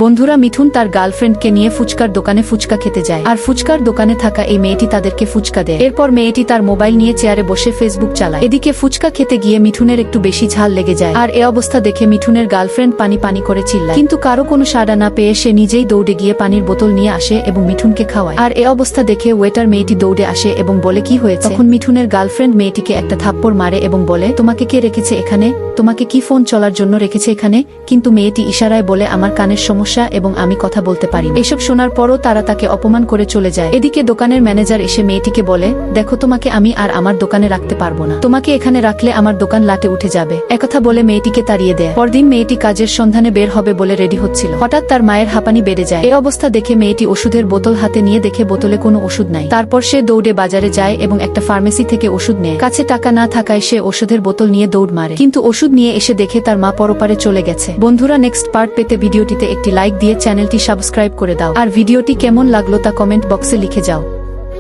বন্ধুরা, মিঠুন তার গার্লফ্রেন্ডকে নিয়ে ফুচকার দোকানে ফুচকা খেতে যায়, আর ফুচকার দোকানে থাকা এই মেয়েটি তাদেরকে ফুচকা দেয়। এরপর মেয়েটি তার মোবাইল নিয়ে চেয়ারে বসে ফেসবুক চালায়। এদিকে ফুচকা খেতে গিয়ে মিঠুনের একটু বেশি ঝাল লেগে যায়, আর এ অবস্থা দেখে মিঠুনের গার্লফ্রেন্ড পানি পানি করে চিল্লায়, কিন্তু কারো কোনো সাড়া না পেয়ে সে নিজেই দৌড়ে গিয়ে পানির বোতল নিয়ে আসে এবং মিঠুনকে খাওয়ায়। আর এ অবস্থা দেখে ওয়েটার মেয়েটি দৌড়ে আসে এবং বলে কি হয়েছে। তখন মিঠুনের গার্লফ্রেন্ড মেয়েটিকে একটা থাপ্পড় মারে এবং বলে, তোমাকে কে রেখেছে এখানে, তোমাকে কি ফোন চলার জন্য রেখেছে এখানে? কিন্তু মেয়েটি ইশারায় বলে, আমার কানের সমস্যা এবং আমি কথা বলতে পারি। এসব শোনার পরও তারা তাকে অপমান করে চলে যায়। এদিকে দোকানের ম্যানেজার এসে মেয়েটিকে বলে, দেখো, তোমাকে আমি আর আমার দোকানে রাখতে পারবো না, তোমাকে এখানে রাখলে আমার দোকান লাটে উঠে যাবে। একথা বলে মেয়েটিকে তাড়িয়ে দেয়। পরদিন মেয়েটি কাজের সন্ধানে বের হবে বলে রেডি হচ্ছিল, হঠাৎ তার মায়ের হাঁপানি বেড়ে যায়। এই অবস্থা দেখে মেয়েটি ওষুধের বোতল হাতে নিয়ে দেখে বোতলে কোনো ওষুধ নাই। তারপর সে দৌড়ে বাজারে যায় এবং একটা ফার্মেসি থেকে ওষুধ নেয়। কাছে টাকা না থাকায় সে ওষুধের বোতল নিয়ে দৌড় মারে, কিন্তু ওষুধ নিয়ে এসে দেখে তার মা পরপারে চলে গেছে। বন্ধুরা, নেক্সট পার্ট পেতে ভিডিওটিতে একটি লাইক দিয়ে চ্যানেলটি সাবস্ক্রাইব করে দাও, আর ভিডিওটি কেমন লাগলো তা কমেন্ট বক্সে লিখে যাও।